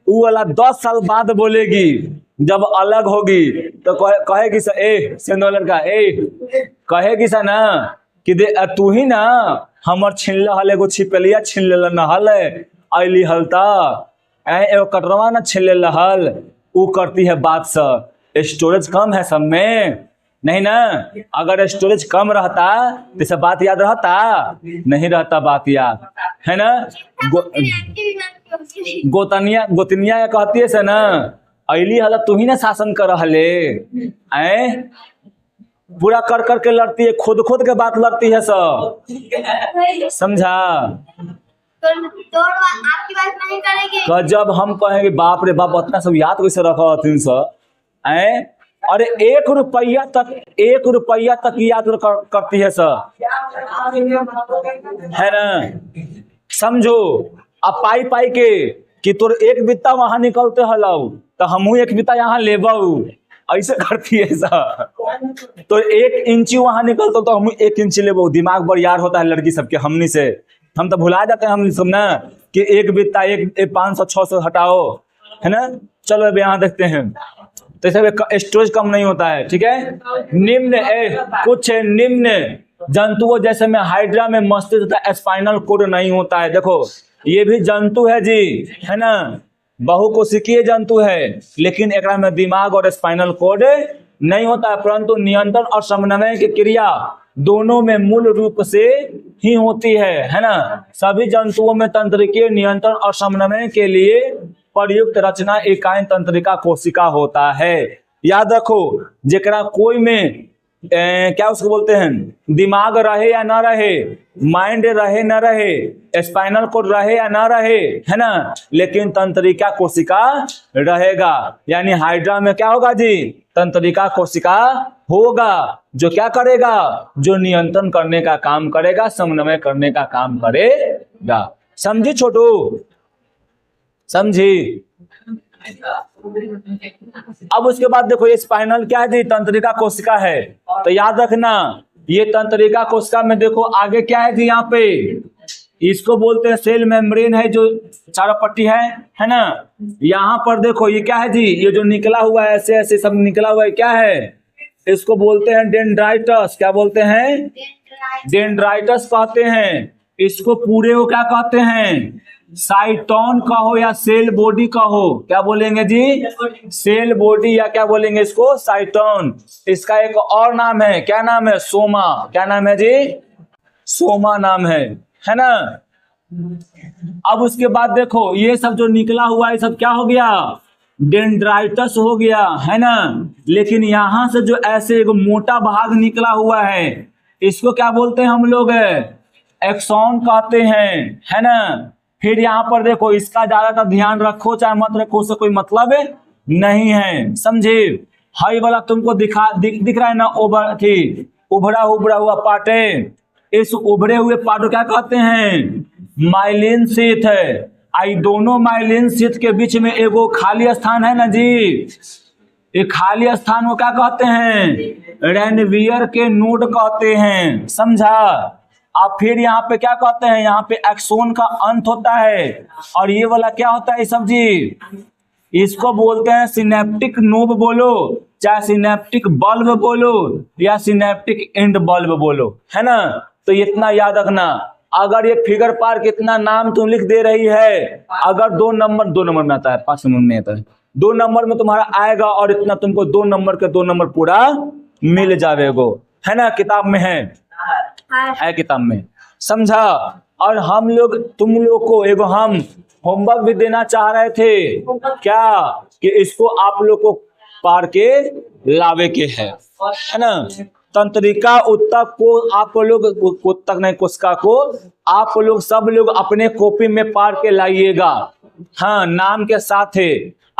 वो वाला 10 साल बाद बोलेगी, जब अलग होगी तो कहेगी सा, सिंधु लड़का कहेगी सा ना कि दे तू ही ना हमर छीन हल, एगो छिपलिया छीन ले नहल अली हलता, एगो कटरवा ना छीन ले हल। वो करती है बात से। स्टोरेज कम है सब में, नहीं ना। अगर स्टोरेज कम रहता तो सब बात याद रहता, नहीं रहता बात याद, है ना। गोतनिया कहती है से ना, अली हल तू ही ना शासन कर हले, पूरा कर कर के लड़ती है, खुद के बात लड़ती है सब, समझा। तो आपकी बात नहीं करेंगे। तो जब हम कहेंगे बाप रे बाप इतना सब याद कैसे रखा 300, अरे 1 रुपया तक याद करती है सर, है ना। समझो, अब पाई के कि तोर 1 बित्ता वहां निकलते हलो, तो हमहू 1 बित्ता यहाँ लेबऊ, ऐसे करती है सर। तो 1 इंची वहां निकलता तो हम 1 इंची लेबऊ। दिमाग बड़ यार होता है लड़की सबके, हमनी से हम तो भुला जाते हैं, हम सब ना कि 1 बित्ता 500 600 हटाओ, है ना। चलो अब यहाँ देखते हैं, तो ऐसे स्टोरेज कम नहीं होता है, ठीक है। निम्न कुछ निम्न जंतुओं जैसे में हाइड्रा में मस्तिष्क तथा स्पाइनल कोड नहीं होता है। देखो ये भी जंतु है जी, है ना, बहुकोशिकीय जंतु है, लेकिन एक में दिमाग और स्पाइनल कोड नहीं होता है, परंतु नियंत्रण और समन्वय की क्रिया दोनों में मूल रूप से ही होती है ना। सभी जंतुओं में तंत्रिकीय नियंत्रण और समन्वय के लिए प्रयुक्त रचना इकाई तंत्रिका कोशिका होता है। याद रखो, जेकरा कोई में क्या उसको बोलते हैं, दिमाग रहे या ना रहे, माइंड रहे ना रहे, स्पाइनल कोड रहे या ना रहे, है ना, लेकिन तंत्रिका कोशिका रहेगा। यानी हाइड्रा में क्या होगा जी, तंत्रिका कोशिका होगा, जो क्या करेगा, जो नियंत्रण करने का काम करेगा, समन्वय करने का काम करेगा। समझी छोटू, समझी। अब उसके बाद देखो ये स्पाइनल क्या है जी, तंत्रिका कोशिका है। तो याद रखना, ये तंत्रिका कोशिका में देखो आगे क्या है जी, यहाँ पे इसको बोलते हैं सेल मेम्ब्रेन है, जो चारों पट्टी है ना। यहाँ पर देखो ये क्या है जी, ये जो निकला हुआ है ऐसे ऐसे सब निकला हुआ है, क्या है, इसको बोलते हैं डेंड्राइटस। क्या बोलते हैं, डेंड्राइटस कहते हैं। इसको पूरे को क्या कहते हैं, साइटोन कहो या सेल बॉडी कहो, क्या बोलेंगे जी, सेल बॉडी, या क्या बोलेंगे इसको, साइटोन। इसका एक और नाम है, क्या नाम है, सोमा। क्या नाम है जी, सोमा नाम है ना। अब उसके बाद देखो ये सब जो निकला हुआ है सब क्या हो गया, डेंड्राइटस हो गया, है ना। लेकिन यहाँ से जो ऐसे एक मोटा भाग निकला हुआ है, इसको क्या बोलते हैं हम लोग? एक्सॉन कहते हैं, है ना। फिर यहाँ पर देखो, इसका ज्यादातर ध्यान रखो चाहे मत रखो, उससे कोई मतलब नहीं है, समझे। हाई वाला तुमको दिख रहा है ना, उभरा हुआ पार्ट है। इस उभरे हुए पार्ट को क्या कहते हैं? माइलिन शीथ है। आई दोनों माइलिन शीथ के बीच में एगो खाली स्थान है ना जी, ये खाली स्थान को क्या कहते हैं? रेनवियर के नोड कहते हैं, समझा। अब फिर यहाँ पे क्या कहते हैं? यहाँ पे एक्सोन का अंत होता है, और ये वाला क्या होता है सब जी? इसको बोलते हैं सिनेप्टिक नोब बोलो, चाहे सिनेप्टिक बल्ब बोलो, या सिनेप्टिक एंड बल्ब बोलो, है ना। तो इतना याद रखना। अगर ये फिगर पार्क इतना नाम तुम लिख दे रही है, अगर 2 नंबर में आता है, 5 नंबर में आता है, 2 नंबर में तुम्हारा आएगा, और इतना तुमको 2 नंबर के 2 नंबर पूरा मिल जाएगा, है ना। किताब में है किताब में, समझा। और हम लोग तुम लोग को एगो हम होमवर्क भी देना चाह रहे थे, क्या कि इसको आप लोग को पार के लावे के है ना। तंत्रिका उत्तक को आप लोग, उत्तक नहीं कोशिका को आप लोग सब लोग अपने कॉपी में पार के लाइएगा, हाँ, नाम के साथ है।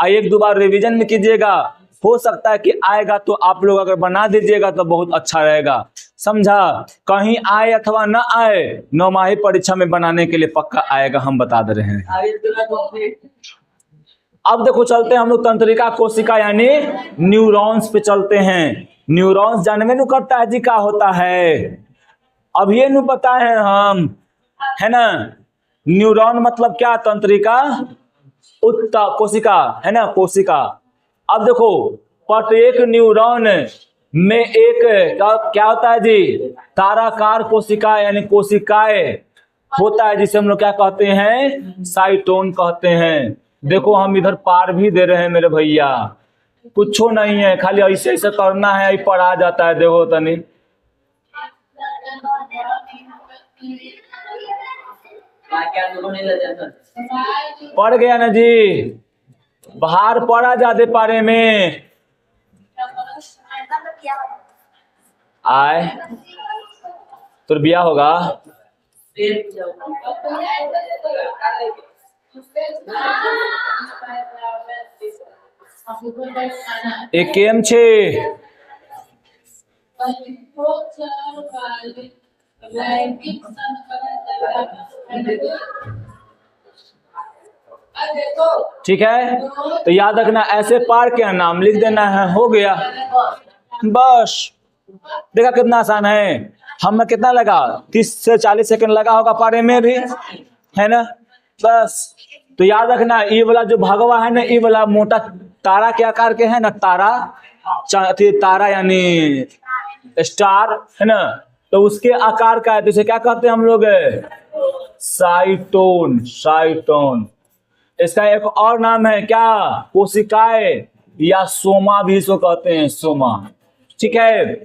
1-2 बार रिवीजन में कीजिएगा, हो सकता है कि आएगा तो आप लोग अगर बना दीजिएगा तो बहुत अच्छा रहेगा, समझा। कहीं आए अथवा न आए, 9वीं परीक्षा में बनाने के लिए पक्का आएगा, हम बता दे रहे हैं। अब देखो चलते हैं हम लोग तंत्रिका कोशिका यानी न्यूरॉन्स पे चलते हैं। न्यूरॉन्स जानवे नु करता है जी का होता है, अब ये नु पता है हम, है ना। न्यूरॉन मतलब क्या? तंत्रिका उत्तक कोशिका, है ना, कोशिका। अब देखो प्रत्येक न्यूरॉन में एक क्या होता है जी? ताराकार कोशिका यानी कोशिकाएं होता है, जिसे हम लोग क्या कहते हैं? साइटोन कहते हैं। देखो हम इधर पार भी दे रहे हैं मेरे भैया, कुछ नहीं है, खाली ऐसे ऐसे करना है, पर आ जाता है। देखो तनी पड़ गया ना जी, बाहर पड़ा जाते पारे में आए तो बिया होगा। एक केम छे ठीक है, तो याद रखना, ऐसे पार के नाम लिख देना है, हो गया बस। देखा कितना आसान है, हमें कितना लगा? 30 से 40 सेकंड लगा होगा पारे में भी, है ना, बस। तो याद रखना, ये वाला जो भगवा है ना, ये वाला मोटा तारा के आकार के है ना, तारा यानी स्टार, है ना, तो उसके आकार का है, तो इसे क्या कहते हैं हम लोग? साइटोन। साइटोन। इसका एक और नाम है क्या? कोशिकाएं या सोमा भी इसको कहते हैं, सोमा, ठीक है।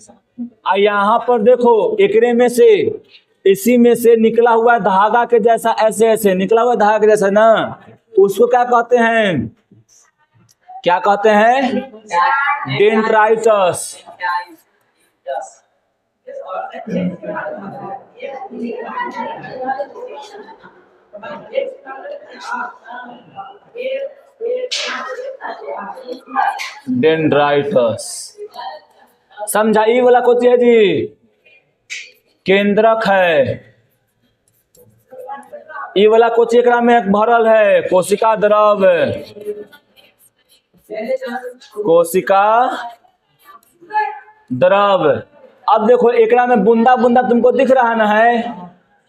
यहाँ पर देखो, एकरे में से, इसी में से निकला हुआ धागा के जैसा, ऐसे ऐसे निकला हुआ धागा के जैसा ना, उसको क्या कहते हैं? क्या कहते हैं? डेंड्राइटस। डेंड्राइटस समझाइए वाला कुछ है जी, केंद्रक है। ये वाला कुछ एकरा में भरल है, कोशिका द्रव, कोशिका द्रव। अब देखो एकरा में बूंदा बूंदा तुमको दिख रहा ना है,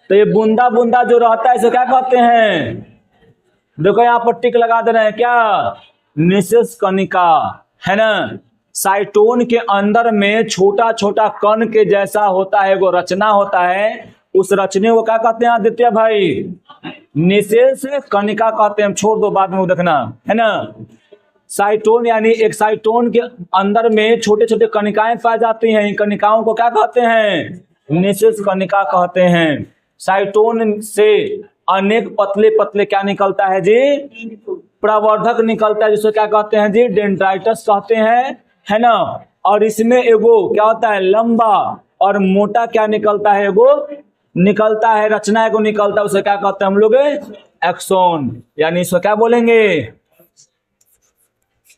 तो ये बूंदा बूंदा जो रहता है इसे क्या कहते हैं? देखो यहाँ पर टिक लगा दे रहे हैं, क्या? निशेष कणिका, है ना। साइटोन के अंदर में छोटा छोटा कण के जैसा होता है, वो रचना होता है, उस रचने को क्या कहते हैं आदित्य भाई? निशेष कणिका कहते हैं। छोड़ दो, बाद में देखना, है ना। साइटोन यानी एक साइटोन के अंदर में छोटे छोटे कणिकाएं पाई जाती हैं, इन कणिकाओं को क्या कहते हैं? निशेष कणिका कहते हैं। साइटोन से अनेक पतले पतले क्या निकलता है जी? प्रवर्धक निकलता है जिसको क्या कहते हैं जी, डेंड्राइटस कहते हैं, है ना। और इसमें एगो क्या होता है, लंबा और मोटा क्या निकलता है, एगो निकलता है, रचना एगो निकलता है, उसे क्या कहते हैं हम लोग, एक्सोन, यानी इसको क्या बोलेंगे,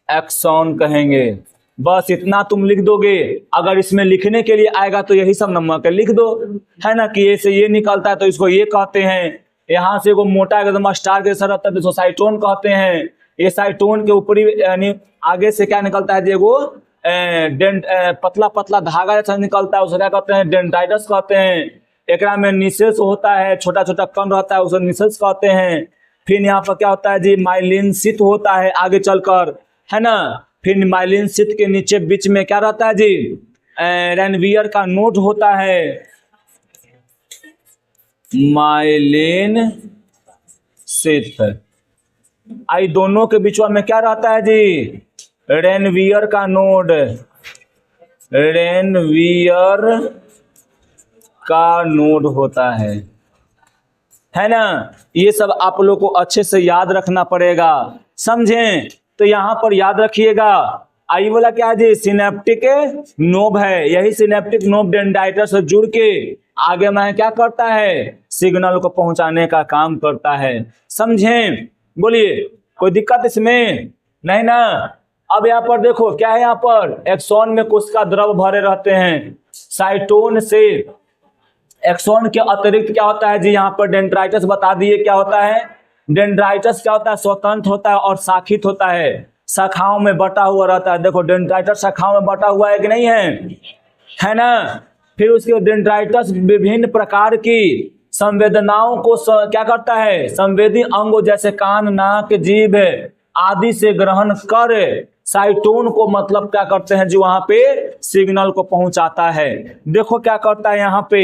एक्सोन कहेंगे। बस इतना तुम लिख दोगे। अगर इसमें लिखने के लिए आएगा तो यही सब नंबर के लिख दो, है ना, कि ये से ये निकलता है तो इसको ये कहते हैं। यहाँ से एगो मोटा एकदम स्टार के जैसा रहता है तो इसको साइटोन कहते हैं। ये साइटोन के ऊपरी यानी आगे से क्या निकलता है, एगो पतला पतला धागा जैसा निकलता है, उसे क्या कहते हैं, डेंड्राइटस कहते हैं। एकरा में निसेस होता है, छोटा छोटा कण रहता है, उसे निसेस कहते हैं। फिर यहाँ पर क्या होता है जी, माइलिन शीथ होता है आगे चलकर, है ना। फिर माइलिन शीथ के नीचे बीच में क्या रहता है जी, रेनवियर का नोड होता है, माइलिन शीथ। आई दोनों के बीच में क्या रहता है जी, रेनवियर का नोड, रेनवियर का नोड होता है ना। ये सब आप लोग को अच्छे से याद रखना पड़ेगा, समझें। तो यहाँ पर याद रखिएगा, आई वाला क्या है जी, सिनेप्टिक नोब है। यही सिनेप्टिक नोब डेंड्राइटस से जुड़ के आगे में क्या करता है, सिग्नल को पहुंचाने का काम करता है, समझें। बोलिए, कोई दिक्कत इसमें नहीं ना। अब यहाँ पर देखो क्या है, यहाँ पर एक्सोन में कोशिका द्रव भरे रहते हैं। साइटोन से एक्सोन के अतिरिक्त क्या होता है जी, यहाँ पर डेंड्राइटस बता दिए क्या होता है। डेंड्राइटस क्या होता है, स्वतंत्र होता है और शाखित होता है, शाखाओं में बटा हुआ रहता है। देखो डेंड्राइटस शाखाओं में बटा हुआ है कि नहीं है ना। फिर उसके डेंड्राइटस विभिन्न प्रकार की संवेदनाओं को क्या करता है, संवेदी अंगों जैसे कान, नाक, जीभ आदि से ग्रहण कर साइटोन को मतलब क्या करते हैं जो वहां पे सिग्नल को पहुंचाता है। देखो क्या करता है यहाँ पे,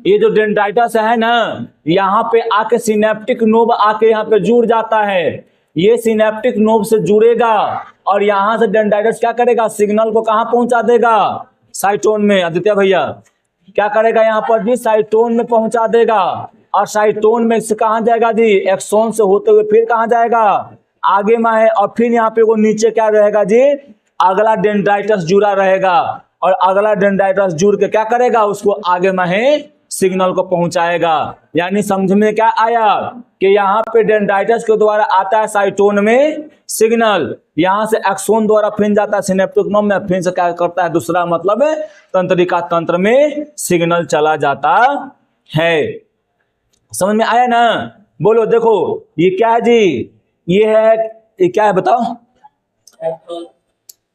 ये जो डेंड्राइटस है ना, यहाँ पे आके सिनेप्टिक नोब आके यहाँ पे जुड़ जाता है। ये सिनेप्टिक नोब से जुड़ेगा और यहाँ से डेंड्राइटस क्या करेगा, सिग्नल को कहाँ पहुंचा देगा, साइटोन में। आदित्य भैया क्या करेगा यहाँ पर जी, साइटोन में पहुंचा देगा। और साइटोन में से कहाँ जाएगा जी, एक्सोन से होते हुए फिर कहाँ जाएगा, आगे में है। और फिर यहाँ पे वो नीचे क्या रहेगा जी, अगला डेंड्राइटस जुड़ा रहेगा और अगला डेंड्राइटस जुड़ के क्या करेगा, उसको आगे में है सिग्नल को पहुंचाएगा। यानी समझ में क्या आया कि यहाँ पे डेंड्राइटस के द्वारा आता है साइटोन में सिग्नल, यहाँ से एक्सोन द्वारा फिर जाता है सिनेप्टिक नोब में, फिर से क्या करता है, दूसरा मतलब है तंत्रिका तंत्र में सिग्नल चला जाता है। समझ में आया ना। बोलो, देखो ये क्या है जी, ये है, ये क्या है बताओ,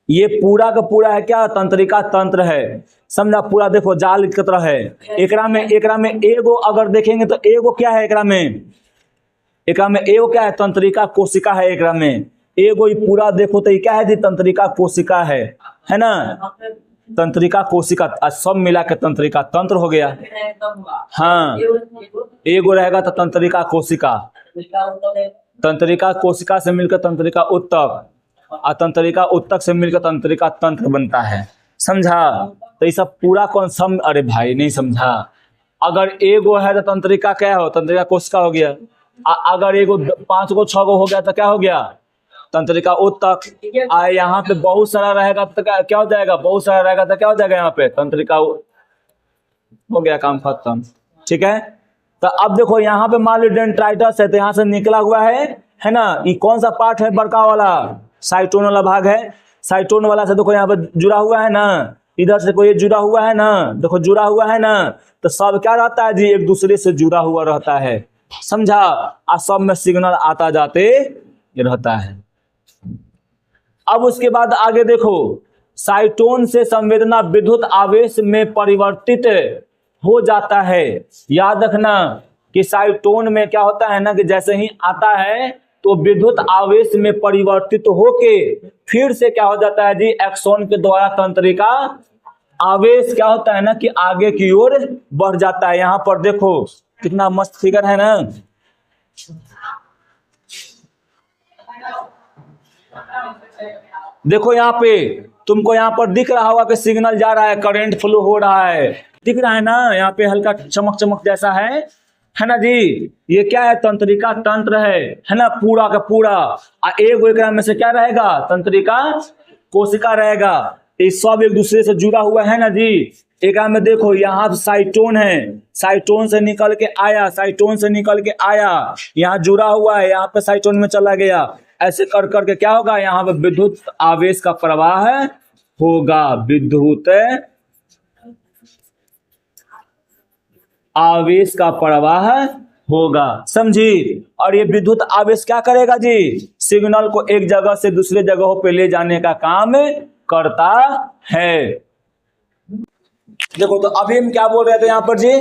ये पूरा का पूरा है क्या, तंत्रिका तंत्र है, समझा। पूरा देखो जाल की तरह है। एकरा में एगो अगर देखेंगे तो एगो क्या है, एकरा में एगो क्या है, तंत्रिका कोशिका है। एकरा में एगो ही पूरा देखो तो ये क्या है जी, तंत्रिका कोशिका है ना। तंत्रिका कोशिका सब मिला के तंत्रिका तंत्र हो गया। हाँ, एगो रहेगा तो तंत्रिका कोशिका, तंत्रिका कोशिका से मिलकर तंत्रिका उत्तक, और तंत्रिका उत्तक से मिलकर तंत्रिका तंत्र बनता है, समझा। तो ये सब पूरा कौन सम, अरे भाई नहीं समझा। अगर एगो है तो तंत्रिका क्या हो, तंत्रिका कोशिका हो गया। अगर एगो 5 गो 6 गो हो गया तो क्या हो गया, तंत्रिका उत्तक। यहाँ पे बहुत सारा रहेगा तो क्या हो जाएगा, बहुत सारा रहेगा तो क्या हो जाएगा, यहाँ पे तंत्रिका हो गया, काम खत्म। ठीक है। तो अब देखो यहाँ पे मान लो डेंड्राइटस है तो यहाँ से निकला हुआ है ना। ये कौन सा पार्ट है, बड़का वाला साइटोन वाला भाग है। साइटोन वाला से देखो यहाँ पे जुड़ा हुआ है ना, इधर से कोई जुड़ा हुआ है ना, देखो जुड़ा हुआ है ना। तो सब क्या रहता है जी, एक दूसरे से जुड़ा हुआ रहता है, समझा। और सब में सिग्नल आता जाते रहता है। अब उसके बाद आगे देखो, साइटोन से संवेदना विद्युत आवेश में परिवर्तित हो जाता है। याद रखना कि साइटोन में क्या होता है ना, कि जैसे ही आता है तो विद्युत आवेश में परिवर्तित होके फिर से क्या हो जाता है जी, एक्सोन के द्वारा तंत्रिका आवेश क्या होता है ना, कि आगे की ओर बढ़ जाता है। यहाँ पर देखो कितना मस्त फिगर है ना। देखो यहाँ पे तुमको यहाँ पर दिख रहा होगा कि सिग्नल जा रहा है, करंट फ्लो हो रहा है, दिख रहा है ना। यहाँ पे हल्का चमक चमक जैसा है है ना जी। ये क्या है, तंत्रिका तंत्र है ना, पूरा का पूरा। एक एकरा में से क्या रहेगा, तंत्रिका कोशिका रहेगा। ये सब एक दूसरे से जुड़ा हुआ है ना जी। एक में देखो यहाँ साइटोन है, साइटोन से निकल के आया, साइटोन से निकल के आया, यहाँ जुड़ा हुआ है, यहाँ पे साइटोन में चला गया। ऐसे कर करके क्या होगा, यहाँ पे विद्युत आवेश का प्रवाह होगा, विद्युत आवेश का प्रवाह होगा, समझी। और ये विद्युत आवेश क्या करेगा जी, सिग्नल को एक जगह से दूसरे जगहों पे ले जाने का काम करता है। देखो तो अभी हम क्या बोल रहे थे यहाँ पर जी,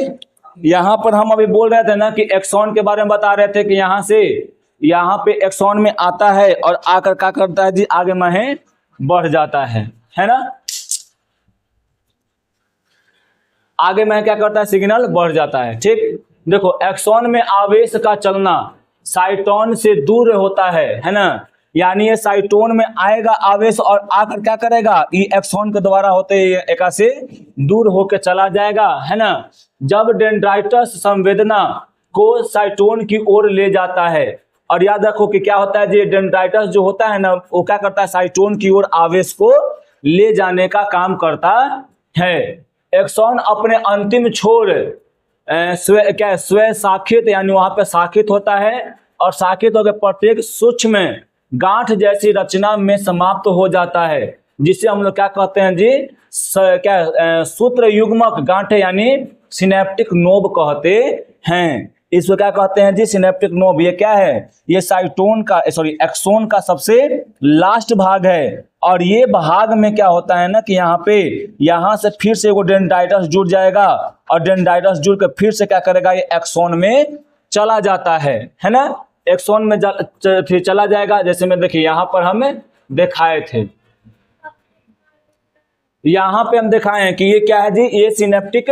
यहाँ पर हम अभी बोल रहे थे ना कि एक्सॉन के बारे में बता रहे थे कि यहाँ से यहाँ पे एक्सॉन में आता है और आकर क्या करता है जी, आगे में बढ़ जाता है ना। आगे में क्या करता है, सिग्नल बढ़ जाता है, ठीक। देखो एक्सॉन में आवेश का चलना साइटोन से दूर होता है ना। यानी ये साइटोन में आएगा आवेश और आकर क्या करेगा, ये एक्सॉन के द्वारा होते एका से दूर होकर चला जाएगा, है ना। जब डेंड्राइटस संवेदना को साइटोन की ओर ले जाता है, और याद रखो कि क्या होता है जी, डेंड्राइटस जो होता है ना, वो क्या करता है, साइटोन की ओर आवेश को ले जाने का काम करता है। एक्सॉन अपने अंतिम छोर स्व शाखित, यानी वहां पे शाखित होता है, और शाखित होकर प्रत्येक सूक्ष्म गांठ जैसी रचना में समाप्त हो जाता है, जिसे हम लोग क्या कहते हैं जी, सूत्र युग्मक गांठे यानी सिनेप्टिक नोब कहते हैं। इसको क्या कहते हैं जी, सिनेप्टिक नोब। ये क्या है, ये साइटोन का एक्सोन का सबसे लास्ट भाग है। और ये भाग में क्या होता है ना कि यहाँ से फिर से वो डेंड्राइटस जुड़ जाएगा, और डेंड्राइटस जुड़ के फिर से क्या करेगा, ये एक्सोन में चला जाता है ना। एक्सोन में चला जाएगा। जैसे में देखिए यहाँ पर हम दिखाए थे, यहाँ पे हम दिखाए हैं कि ये क्या है जी, ये सिनेप्टिक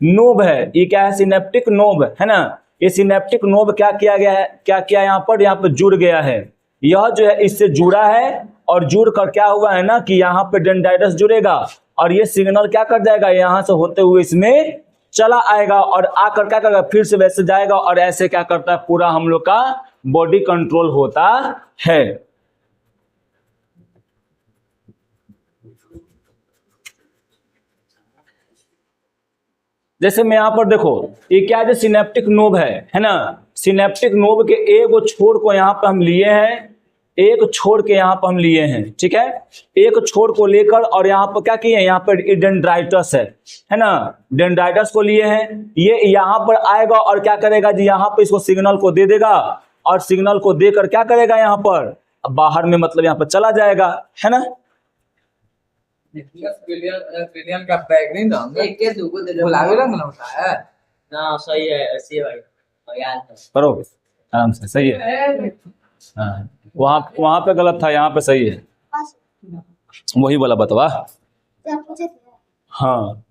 नोब है। ये क्या है, सिनेप्टिक नोब है ना। ये सिनेप्टिक नोब क्या किया गया है, क्या किया यहाँ पर जुड़ गया है। यह जो है इससे जुड़ा है, और जुड़ कर क्या हुआ है ना कि यहाँ पे डेंड्राइटस जुड़ेगा, और ये सिग्नल क्या कर जाएगा, यहाँ से होते हुए इसमें चला आएगा, और आकर क्या करेगा, फिर से वैसे जाएगा, और ऐसे क्या करता है, पूरा हम लोग का बॉडी कंट्रोल होता है। जैसे मैं यहाँ पर देखो, ये क्या है, सिनेप्टिक नोब है ना। सिनेप्टिक नोब के एक छोर को यहाँ पर हम लिए हैं, एक छोर के यहाँ पर हम लिए हैं, ठीक है। एक छोर को लेकर और यहाँ पर क्या किए हैं, यहाँ पर डेंड्राइटस है ना, डेंड्राइटस को लिए हैं। ये यहाँ पर आएगा और क्या करेगा जी, यहाँ पर इसको सिग्नल को दे देगा, और सिग्नल को देकर क्या करेगा, यहाँ पर बाहर में मतलब यहाँ पर चला जाएगा, है ना। बिलियन का बैग नहीं दूंगा, एक के दो को दे दो, गुलाबी रंग में होता है ना। सही है, ऐसी है भाई, याद करो आराम से, सही है। हाँ, वहां पे गलत था, यहाँ पे सही है, वही वाला बतवा। हाँ,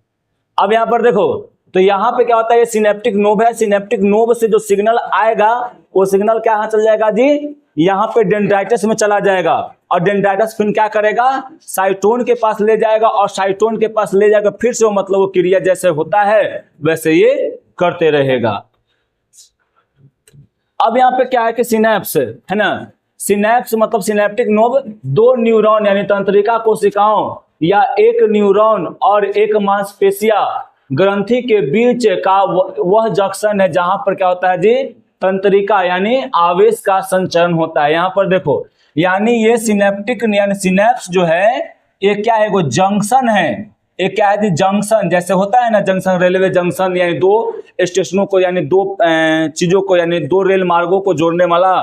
अब यहाँ पर देखो, तो यहाँ पे क्या होता है, ये सिनेप्टिक नोब है। सिनेप्टिक नोब से जो सिग्नल आएगा, वो सिग्नल क्या यहाँ चल जाएगा जी, यहाँ पे डेंड्राइटस में चला जाएगा, और डेंड्राइटस फिर क्या करेगा, साइटोन के पास ले जाएगा, और साइटोन के पास ले जाकर फिर से वो मतलब वो क्रिया जैसे होता है वैसे ये करते रहेगा। अब यहाँ पे क्या है कि सिनेप्स है ना। सिनेप्स मतलब सिनेप्टिक नोब, दो न्यूरॉन यानी तंत्रिका कोशिकाओं या एक न्यूरॉन और एक मांसपेशिया ग्रंथि के बीच का वह जंक्शन है जहां पर क्या होता है जी, तंत्रिका यानी आवेश का संचरण होता है। यहाँ पर देखो, यानी ये सिनेप्टिक यानी सिनेप्स जो है, ये क्या है, वो जंक्शन है। ये क्या है जी, जंक्शन जैसे होता है ना, जंक्शन रेलवे जंक्शन, यानी दो स्टेशनों को यानी दो चीजों को यानी दो रेल मार्गों को जोड़ने वाला,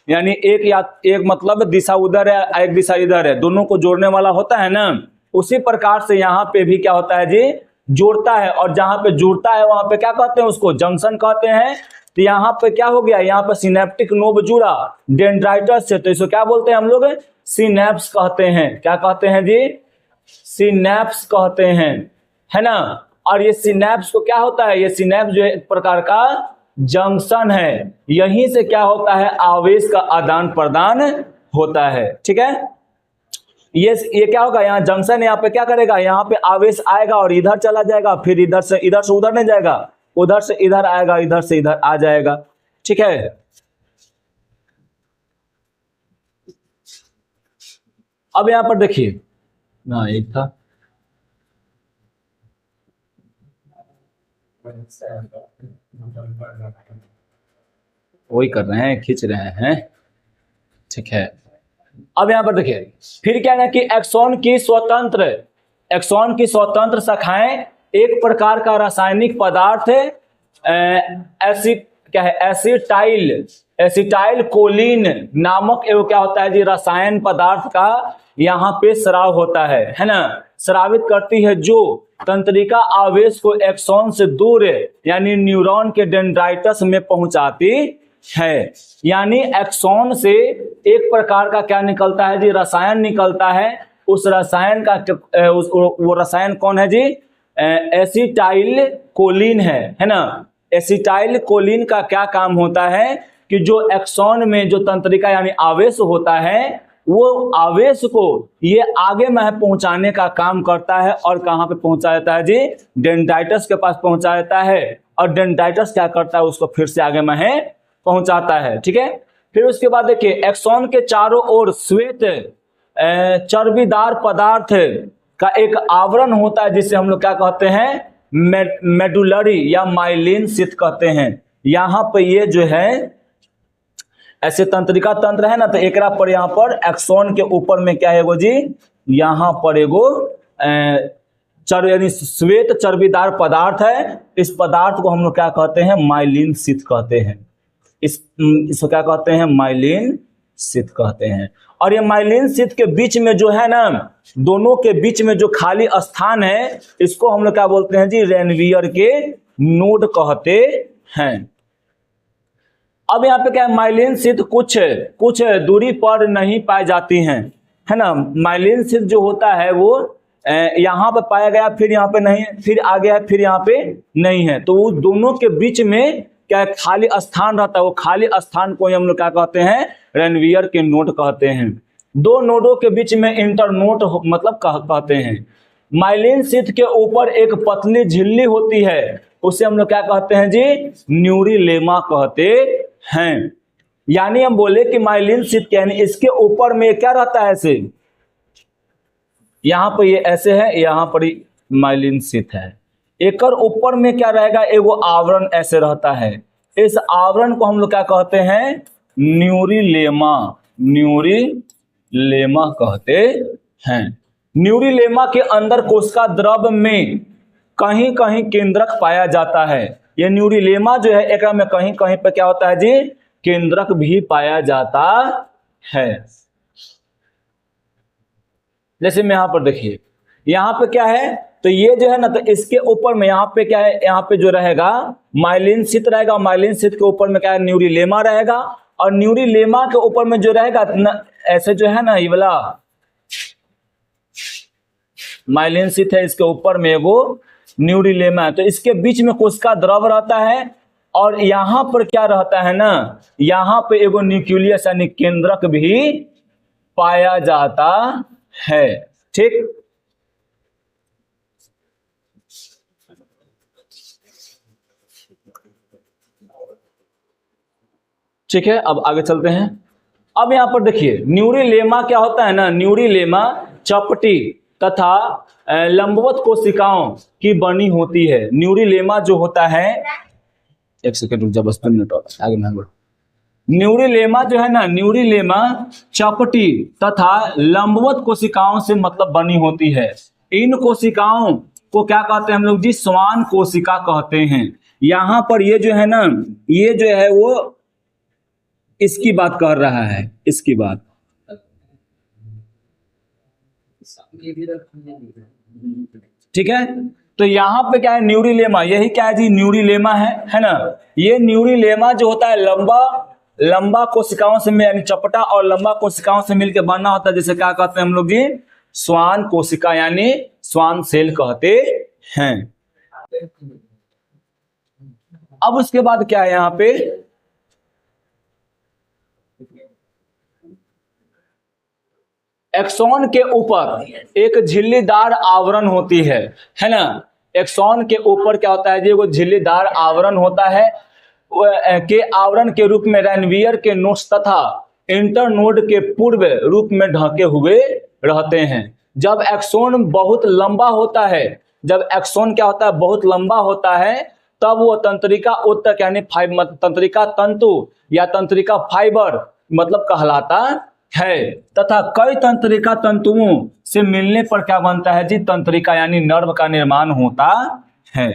यानी एक मतलब दिशा उधर है, एक दिशा इधर है, दोनों को जोड़ने वाला होता है ना। उसी प्रकार से यहाँ पे भी क्या होता है जी, जोड़ता है, और जहां पे जुड़ता है वहां पे क्या कहते हैं, उसको जंक्शन कहते हैं। तो यहाँ पे क्या हो गया, यहाँ पे सिनेप्टिक नोब जुड़ा डेंड्राइटस से, तो इसको क्या बोलते हैं हम लोग, सिनेप्स कहते हैं। क्या कहते हैं जी, सिनेप्स कहते हैं, है ना। और ये सिनेप्स को क्या होता है, ये सिनेप्स जो है एक प्रकार का जंक्शन है, यहीं से क्या होता है, आवेश का आदान प्रदान होता है, ठीक है। ये क्या होगा, यहाँ जंक्शन, यहाँ पे क्या करेगा, यहाँ पे आवेश आएगा और इधर चला जाएगा, फिर इधर से उधर नहीं जाएगा, उधर से इधर आएगा, इधर से इधर आ जाएगा। ठीक है, अब यहां पर देखिए ना, एक था वही कर रहे हैं, खींच रहे हैं। ठीक है, अब यहां पर देखिए फिर क्या है ना कि एक्सॉन की स्वतंत्र शाखाएं एक प्रकार का रासायनिक पदार्थ एसिटाइल कोलिन नामक एवं क्या होता है जी, रसायन पदार्थ का यहाँ पे स्राव होता है ना, स्रावित करती है, जो तंत्रिका आवेश को एक्सॉन से दूर यानी न्यूरॉन के डेंड्राइटस में पहुंचाती है। यानी एक्सॉन से एक प्रकार का क्या निकलता है जी, रसायन निकलता है। उस रसायन का वो रसायन कौन है जी, एसिटाइल कोलिन है ना। एसिटाइल कोलिन का क्या काम होता है कि जो एक्सॉन में जो तंत्रिका यानी आवेश होता है, वो आवेश को ये आगे में पहुंचाने का काम करता है। और कहां पे पहुंचा देता है जी, डेंड्राइटस के पास पहुंचा देता है। और डेंड्राइटस क्या करता है, उसको फिर से आगे में पहुंचाता है। ठीक है, फिर उसके बाद देखिए एक्सॉन के चारों ओर श्वेत चर्बीदार पदार्थ का एक आवरण होता है, जिसे हम लोग क्या कहते हैं, मेडुलरी या माइलिन शीथ कहते हैं। यहाँ पे ये जो है ऐसे तंत्रिका तंत्र है ना, तो एक पर यहाँ पर एक्सॉन के ऊपर में क्या है वो जी, यहाँ पर एगो यानी श्वेत चर्बीदार पदार्थ है। इस पदार्थ को हम लोग क्या कहते हैं, माइलिन शीथ कहते हैं। इसको क्या कहते हैं, माइलिन शीथ कहते हैं। और ये माइलिन शीथ के बीच में जो है ना, दोनों के बीच में जो खाली स्थान है, इसको हम लोग क्या बोलते हैं जी, रेनवियर के नोड कहते हैं। अब यहाँ पे क्या है, माइलिन शीथ कुछ दूरी पर नहीं पाई जाती हैं, है ना। माइलिन शीथ जो होता है वो यहाँ पे पाया गया, फिर यहाँ पे नहीं, फिर आ गया, फिर यहाँ पे नहीं है। तो वो दोनों के बीच में क्या खाली स्थान रहता है, वो खाली स्थान को हम लोग क्या कहते हैं, रेनवियर के नोड कहते हैं। दो नोडों के बीच में इंटरनोड मतलब कहते हैं। माइलिन शीथ के ऊपर एक पतली झिल्ली होती है, उसे हम लोग क्या कहते हैं जी, न्यूरिलेमा कहते हैं। यानी हम बोले कि माइलिन शीथ यानी इसके ऊपर में क्या रहता है, ऐसे यहाँ पर ये ऐसे है, यहाँ पर माइलिन शीथ है। एक ऊपर में क्या रहेगा, एगो आवरण ऐसे रहता है। इस आवरण को हम लोग क्या कहते हैं, न्यूरिलेमा कहते हैं। न्यूरिलेमा के अंदर कोशिका द्रव में कहीं कहीं केंद्रक पाया जाता है। ये न्यूरिलेमा जो है, एक में कहीं कहीं पे क्या होता है जी, केंद्रक भी पाया जाता है। जैसे में यहाँ पर देखिए, यहाँ पे क्या है, तो ये जो है ना, तो इसके ऊपर में यहाँ पे क्या है, यहाँ पे जो रहेगा माइलिन शीथ रहेगा। माइलिन शीथ के ऊपर में क्या है, न्यूरिलेमा रहेगा। और न्यूरिलेमा के ऊपर में जो रहेगा ऐसे जो है ना, ये वाला माइलिन शीथ है, इसके ऊपर में वो न्यूरिलेमा है। तो इसके बीच में कोशिका द्रव रहता है। और यहाँ पर क्या रहता है ना, यहाँ पे एगो न्यूक्लियस यानी केंद्रक भी पाया जाता है। ठीक, ठीक है, अब आगे चलते हैं। अब यहां पर देखिए न्यूरिलेमा क्या होता है ना, न्यूरिलेमा चपटी तथा लंबवत कोशिकाओं की बनी होती है। न्यूरिलेमा जो होता है, एक सेकंड रुक जा, बस 2 मिनट और आगे मैं बढ़। न्यूरिलेमा जो है ना, न्यूरिलेमा चपटी तथा लंबवत कोशिकाओं से मतलब बनी होती है। इन कोशिकाओं को क्या कहते हैं हम लोग जी, श्वान कोशिका कहते हैं। यहाँ पर ये जो है ना, ये जो है वो इसकी बात कर रहा है, इसकी बात। ठीक है, तो यहाँ पे क्या है, न्यूरिलेमा, यही क्या है जी, न्यूरिलेमा है ना। ये न्यूरिलेमा जो होता है लंबा कोशिकाओं से यानी चपटा और लंबा कोशिकाओं से मिलकर बनना होता है, जैसे क्या कहते हैं हम लोग जी, श्वान कोशिका यानी श्वान सेल कहते हैं। अब उसके बाद क्या है, यहाँ पे एक्सॉन के ऊपर एक झिल्लीदार आवरण होती है ना। एक्सॉन के ऊपर क्या होता है जी, वो झिल्लीदार आवरण होता है के आवरण के रूप में रैनवियर के नोड्स तथा इंटरनोड के पूर्व रूप में ढके हुए रहते हैं। जब एक्सोन बहुत लंबा होता है, जब एक्सोन क्या होता है, बहुत लंबा होता है, तब वो तंत्रिका उत्तक यानी तंत्रिका तंतु या तंत्रिका फाइबर मतलब कहलाता है, तथा कई तंत्रिका तंतुओं से मिलने पर क्या बनता है जी, तंत्रिका यानी नर्व का निर्माण होता है।